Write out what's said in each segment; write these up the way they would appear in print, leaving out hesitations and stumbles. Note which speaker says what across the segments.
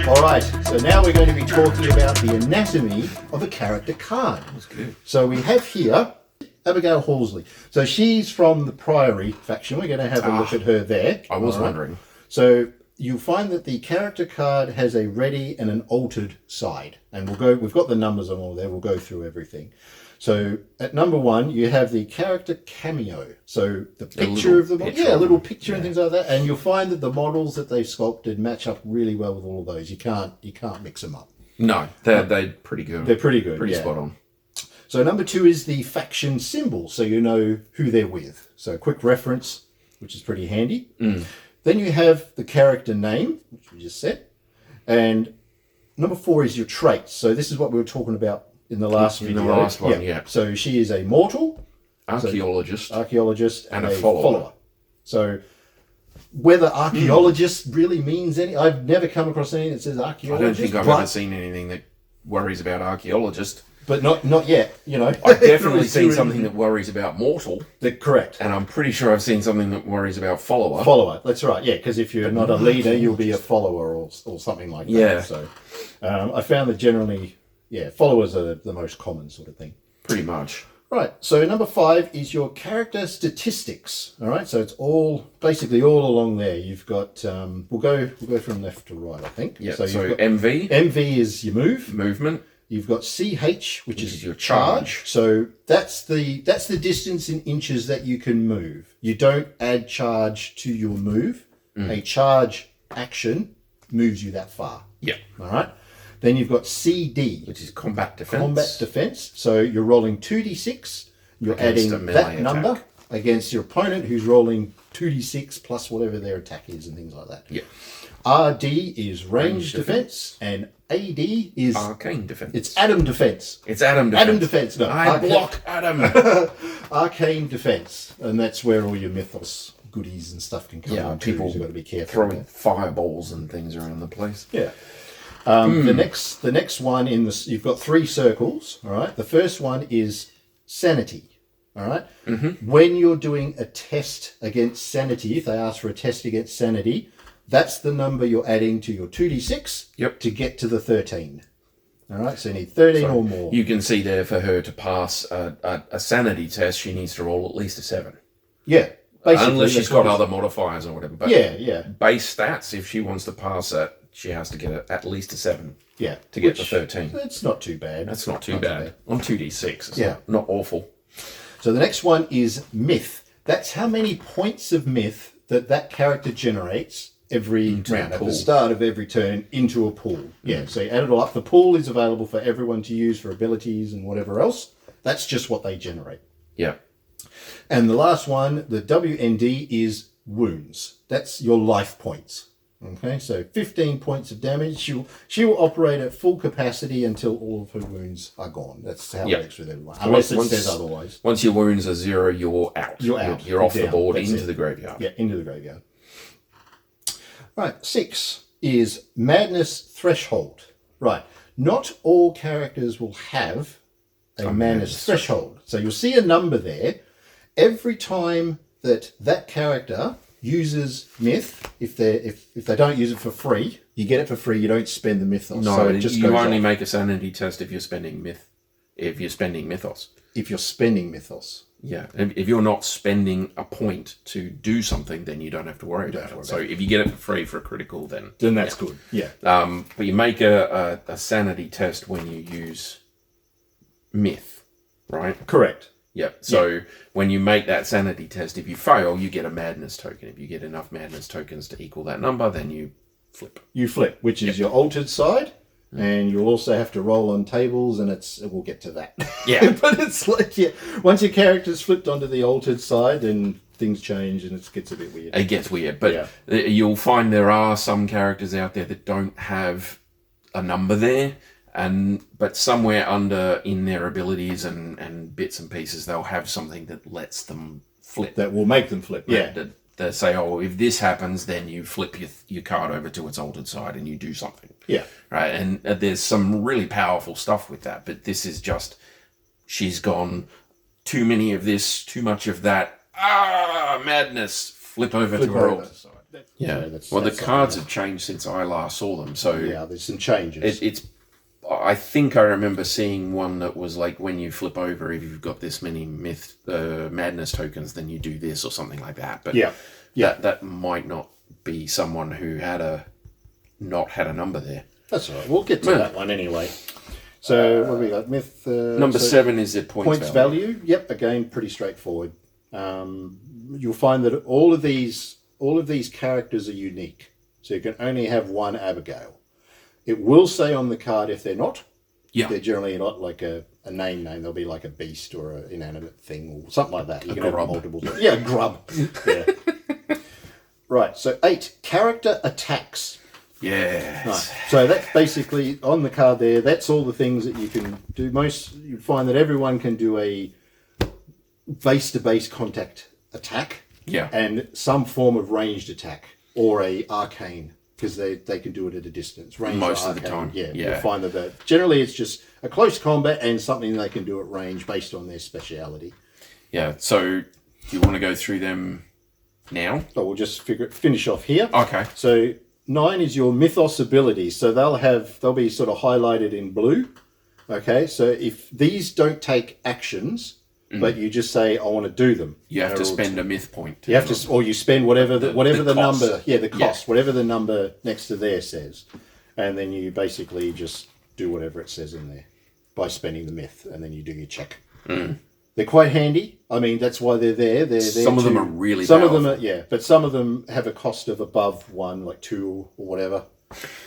Speaker 1: Alright, so now we're going to be talking about the anatomy of a character card.
Speaker 2: That's good.
Speaker 1: So we have here Abigail Halsey. So she's from the Priory faction. We're going to have a look at her there.
Speaker 2: I was wondering.
Speaker 1: So you'll find that the character card has a ready and an altered side. And we've got the numbers on all there. We'll go through everything. So at number 1, you have the character cameo. So the picture of the model. Yeah, a little picture and things like that. And you'll find that the models that they've sculpted match up really well with all of those. You can't mix them up.
Speaker 2: No, they're pretty good.
Speaker 1: They're pretty good.
Speaker 2: Pretty spot on.
Speaker 1: So number 2 is the faction symbol, so you know who they're with. So quick reference, which is pretty handy. Then you have the character name, which we just said. And number 4 is your traits. So this is what we were talking about in the last video.
Speaker 2: In the last one, yeah.
Speaker 1: So she is a mortal,
Speaker 2: archaeologist,
Speaker 1: and a
Speaker 2: follower.
Speaker 1: So whether archaeologist really means any, I've never come across anything that says archaeologist.
Speaker 2: I don't think I've ever seen anything that worries about archaeologist.
Speaker 1: But not yet, you know.
Speaker 2: I've definitely seen something that worries about mortal.
Speaker 1: Correct.
Speaker 2: And I'm pretty sure I've seen something that worries about follower.
Speaker 1: Follower, that's right, yeah, because if you're not a leader, you'll be a follower or something like that.
Speaker 2: Yeah.
Speaker 1: So I found that generally, followers are the most common sort of thing.
Speaker 2: Pretty much.
Speaker 1: Right, so number 5 is your character statistics. All right, so it's basically all along there. You've got, we'll go from left to right, I think.
Speaker 2: Yeah,
Speaker 1: so
Speaker 2: so
Speaker 1: you've got,
Speaker 2: MV.
Speaker 1: MV is your
Speaker 2: Movement.
Speaker 1: You've got CH, which is
Speaker 2: your charge.
Speaker 1: So that's the distance in inches that you can move. You don't add charge to your move. A charge action moves you that far.
Speaker 2: Yeah.
Speaker 1: All right. Then you've got CD,
Speaker 2: which is combat defense.
Speaker 1: Combat defense. So you're rolling 2d6. You're adding that number against your opponent, who's rolling 2d6 plus whatever their attack is and things like that.
Speaker 2: Yeah.
Speaker 1: RD is range defense, and AD is
Speaker 2: arcane defense.
Speaker 1: It's Adam defense.
Speaker 2: It's Adam defense.
Speaker 1: Adam defense. No,
Speaker 2: I block Adam.
Speaker 1: Arcane defense, and that's where all your Mythos goodies and stuff can come.
Speaker 2: Yeah, people
Speaker 1: you've got to be careful.
Speaker 2: Throwing fireballs and things around the place.
Speaker 1: Yeah. The next one you've got 3 circles. All right. The first one is sanity. All right. When you're doing a test against sanity, if they ask for a test against sanity, that's the number you're adding to your 2d6 to get to the 13. All right, so you need 13 or more.
Speaker 2: You can see there for her to pass a sanity test, she needs to roll at least a 7.
Speaker 1: Yeah, basically.
Speaker 2: Unless she's got other modifiers or whatever. But
Speaker 1: yeah.
Speaker 2: Base stats, if she wants to pass it, she has to get at least a 7.
Speaker 1: Yeah.
Speaker 2: To get the 13.
Speaker 1: That's not too bad.
Speaker 2: That's not too bad. On 2d6, it's not awful.
Speaker 1: So the next one is myth. That's how many points of myth that character generates every round, at the start of every turn, into a pool. Yeah, so you add it all up. The pool is available for everyone to use for abilities and whatever else. That's just what they generate.
Speaker 2: Yeah.
Speaker 1: And the last one, the WND, is wounds. That's your life points. Okay, so 15 points of damage. She will operate at full capacity until all of her wounds are gone. That's how it works with everyone, unless it says otherwise.
Speaker 2: Once your wounds are 0, you're out.
Speaker 1: You're out.
Speaker 2: You're off the board,
Speaker 1: That's
Speaker 2: into the graveyard.
Speaker 1: Yeah, into the graveyard. Right, 6 is Madness Threshold. Right, not all characters will have a Madness Threshold. So you'll see a number there. Every time that character uses myth, if they don't use it for free, you get it for free, you don't spend the Mythos.
Speaker 2: No,
Speaker 1: so it just
Speaker 2: you only make a sanity test if you're spending Mythos. If you're spending Mythos.
Speaker 1: Yeah.
Speaker 2: If you're not spending a point to do something, then you don't have to worry about it. So if you get it for free for a critical, then
Speaker 1: that's good. Yeah.
Speaker 2: But you make a sanity test when you use myth, right?
Speaker 1: Correct.
Speaker 2: Yeah. So when you make that sanity test, if you fail, you get a madness token. If you get enough madness tokens to equal that number, then you flip.
Speaker 1: You flip, which is your altered side. And you'll also have to roll on tables, and we'll get to that.
Speaker 2: Yeah.
Speaker 1: But it's like, once your character's flipped onto the altered side, then things change and it gets a bit weird.
Speaker 2: It gets weird, but you'll find there are some characters out there that don't have a number there, but somewhere in their abilities and bits and pieces, they'll have something that lets them flip.
Speaker 1: That will make them flip,
Speaker 2: They say, if this happens, then you flip your card over to its altered side and you do something.
Speaker 1: Yeah.
Speaker 2: Right, and there's some really powerful stuff with that, but this is just, she's gone, too many of this, too much of that, madness, flip over to her altered side. Yeah.
Speaker 1: So
Speaker 2: Well, the
Speaker 1: that's
Speaker 2: cards
Speaker 1: something
Speaker 2: have changed since I last saw them. So
Speaker 1: yeah, there's some changes.
Speaker 2: it's. I think I remember seeing one that was like when you flip over, if you've got this many madness tokens, then you do this or something like that. But
Speaker 1: yeah.
Speaker 2: that might not be someone who not had a number there.
Speaker 1: That's all right. We'll get to that one anyway. So what have we got? Myth
Speaker 2: Number 7 is the points
Speaker 1: value. Yep, again, pretty straightforward. You'll find that all of these characters are unique. So you can only have one Abigail. It will say on the card if they're not.
Speaker 2: Yeah.
Speaker 1: They're generally not like a name. They'll be like a beast or an inanimate thing or something like that. You can have multiple. Yeah, grub. Yeah. Right, so 8, character attacks.
Speaker 2: Yes.
Speaker 1: Right. So that's basically on the card there. That's all the things that you can do. You find that everyone can do a base-to-base contact attack.
Speaker 2: Yeah.
Speaker 1: And some form of ranged attack or a arcane, because they can do it at a distance. Ranged
Speaker 2: Most
Speaker 1: or
Speaker 2: of the
Speaker 1: arcane,
Speaker 2: time.
Speaker 1: yeah.
Speaker 2: Yeah.
Speaker 1: You'll find that generally it's just a close combat and something they can do at range based on their speciality.
Speaker 2: Yeah. So do you want to go through them now?
Speaker 1: So we'll just finish off here.
Speaker 2: Okay.
Speaker 1: So 9 is your Mythos abilities. So they'll be sort of highlighted in blue. Okay, so if these don't take actions, but you just say, I want to do them.
Speaker 2: You have to spend a myth point.
Speaker 1: You have to, or you spend whatever the
Speaker 2: cost.
Speaker 1: number, the cost, whatever the number next to there says. And then you basically just do whatever it says in there by spending the myth, and then you do your check. They're quite handy. I mean, that's why they're there. They're there.
Speaker 2: Some of them are really
Speaker 1: Some
Speaker 2: powerful.
Speaker 1: of them are, but some of them have a cost of above 1, like 2 or whatever.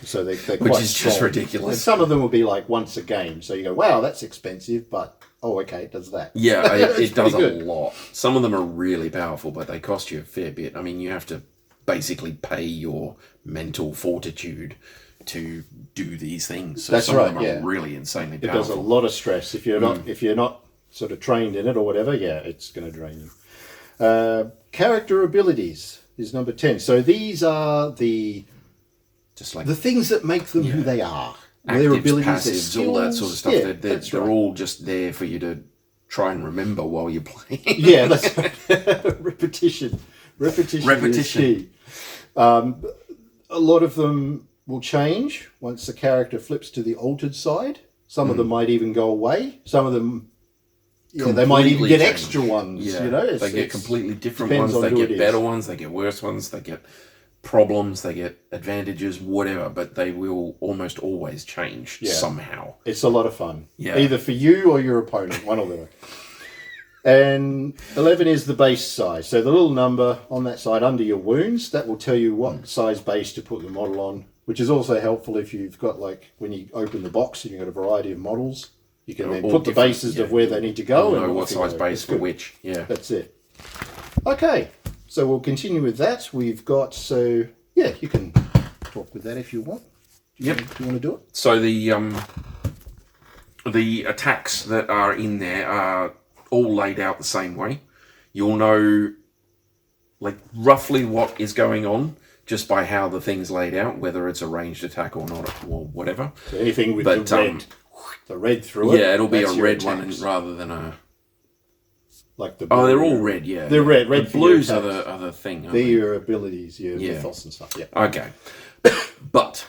Speaker 1: So they're quite
Speaker 2: Which is just
Speaker 1: strong.
Speaker 2: ridiculous.
Speaker 1: And some of them will be like once a game. So you go, wow, that's expensive, but okay, it does that.
Speaker 2: Yeah, it does a
Speaker 1: good.
Speaker 2: lot. Some of them are really powerful, but they cost you a fair bit. I mean, you have to basically pay your mental fortitude to do these things. So
Speaker 1: That's
Speaker 2: some
Speaker 1: right,
Speaker 2: of them are really insanely
Speaker 1: It
Speaker 2: powerful.
Speaker 1: does a lot of stress. If you're not sort of trained in it or whatever, it's going to drain you. Character abilities is number 10. So these are the things that make them who they are.
Speaker 2: Actives,
Speaker 1: Their abilities,
Speaker 2: passives,
Speaker 1: their skills,
Speaker 2: all that sort of stuff.
Speaker 1: Yeah,
Speaker 2: they're all just there for you to try and remember while you're playing.
Speaker 1: Yeah, that's repetition. Repetition is key. A lot of them will change once the character flips to the altered side. Some of them might even go away. Some of them, they might even get extra ones.
Speaker 2: Yeah. They get completely different ones. They get better ones. They get worse ones. They get problems. They get advantages. Whatever. But they will almost always change somehow.
Speaker 1: It's a lot of fun.
Speaker 2: Yeah.
Speaker 1: Either for you or your opponent, one or the other. And 11 is the base size. So the little number on that side under your wounds, that will tell you what size base to put the model on, which is also helpful if you've got, like, when you open the box and you've got a variety of models, you can then put the bases of where they need to go.
Speaker 2: And know what size base for which. Yeah.
Speaker 1: That's it. Okay, so we'll continue with that. We've got, you can talk with that if you want. Do you want to do it?
Speaker 2: So the attacks that are in there are all laid out the same way. You'll know, like, roughly what is going on just by how the thing's laid out, whether it's a ranged attack or not, or whatever.
Speaker 1: So anything with the red through it.
Speaker 2: Yeah, it'll be a red one rather than a...
Speaker 1: Like the
Speaker 2: they're all red, yeah.
Speaker 1: They're red. Red
Speaker 2: the blues are the thing.
Speaker 1: They're your abilities, your mythos and stuff. Yeah.
Speaker 2: Okay. But,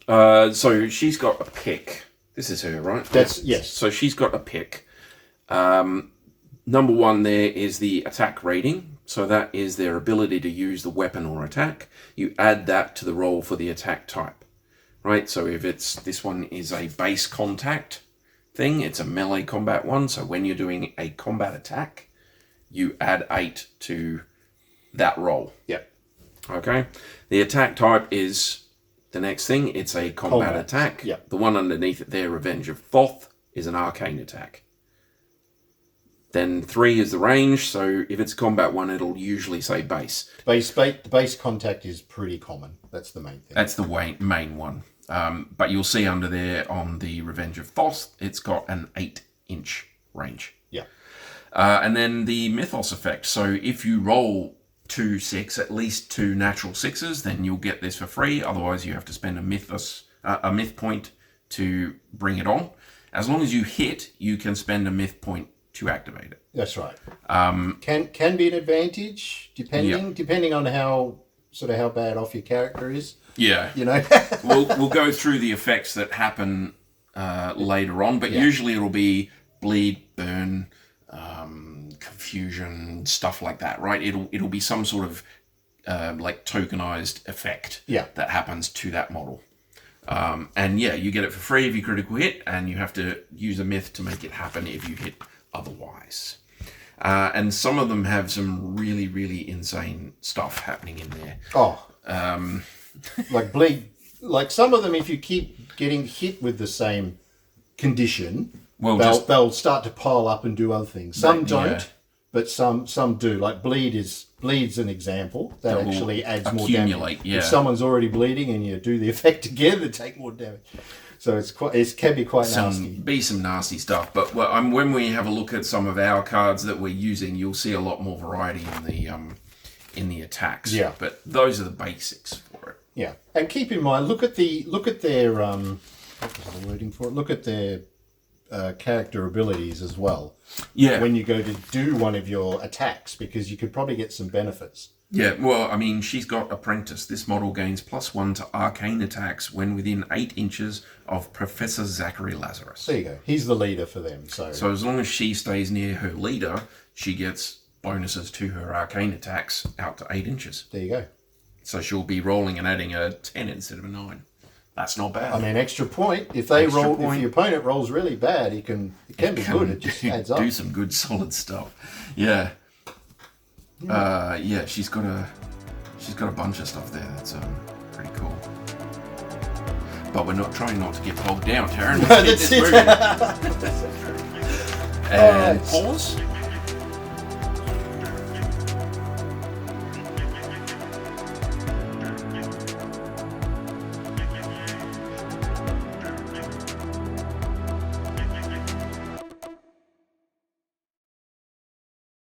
Speaker 2: so she's got a pick. This is her, right?
Speaker 1: Yes.
Speaker 2: So she's got a pick. Number 1 there is the attack rating. So that is their ability to use the weapon or attack. You add that to the roll for the attack type, right? So if this one is a base contact thing, it's a melee combat one. So when you're doing a combat attack, you add 8 to that roll.
Speaker 1: Yep.
Speaker 2: Okay. The attack type is the next thing. It's a combat attack.
Speaker 1: Yep.
Speaker 2: The one underneath it there, Revenge of Thoth, is an arcane attack. Then 3 is the range, so if it's a combat one, it'll usually say base.
Speaker 1: Base contact is pretty common. That's the main thing.
Speaker 2: That's the main one. But you'll see under there on the Revenge of Thoth, it's got an 8-inch range.
Speaker 1: Yeah.
Speaker 2: And then the Mythos effect. So if you roll 2 6, at least 2 natural 6s, then you'll get this for free. Otherwise, you have to spend a myth point to bring it on. As long as you hit, you can spend a myth point to activate it.
Speaker 1: That's right. Can be an advantage depending on how sort of how bad off your character is.
Speaker 2: Yeah.
Speaker 1: You know.
Speaker 2: we'll go through the effects that happen later on, but usually it'll be bleed, burn, confusion, stuff like that, right? It'll be some sort of like tokenized effect that happens to that model. And you get it for free if you critical hit, and you have to use a myth to make it happen if you hit otherwise. And some of them have some really, really insane stuff happening in there.
Speaker 1: Like bleed. Like some of them, if you keep getting hit with the same condition, they'll start to pile up and do other things. Some don't, but some do. Like bleed's an example that actually adds more damage.
Speaker 2: Yeah.
Speaker 1: If someone's already bleeding and you do the effect again, they take more damage. So it can be quite nasty.
Speaker 2: Be some nasty stuff. But when we have a look at some of our cards that we're using, you'll see a lot more variety in the attacks.
Speaker 1: Yeah.
Speaker 2: But those are the basics for it.
Speaker 1: Yeah, and keep in mind, look at their what was the wording for it? Look at their character abilities as well.
Speaker 2: Yeah.
Speaker 1: When you go to do one of your attacks, because you could probably get some benefits.
Speaker 2: Yeah, well, I mean, she's got Apprentice. This model gains +1 to arcane attacks when within 8 inches of Professor Zachary Lazarus.
Speaker 1: There you go. He's the leader for them. So
Speaker 2: as long as she stays near her leader, she gets bonuses to her arcane attacks out to 8 inches.
Speaker 1: There you go.
Speaker 2: So she'll be rolling and adding a 10 instead of a 9. That's not bad.
Speaker 1: I mean, extra point. If the opponent rolls really bad, it can be good. It just adds up.
Speaker 2: Do some good solid stuff. Yeah. She's got a bunch of stuff there. That's pretty cool. But we're trying not to get bogged down, Taryn.
Speaker 1: No, that's it.
Speaker 2: And pause.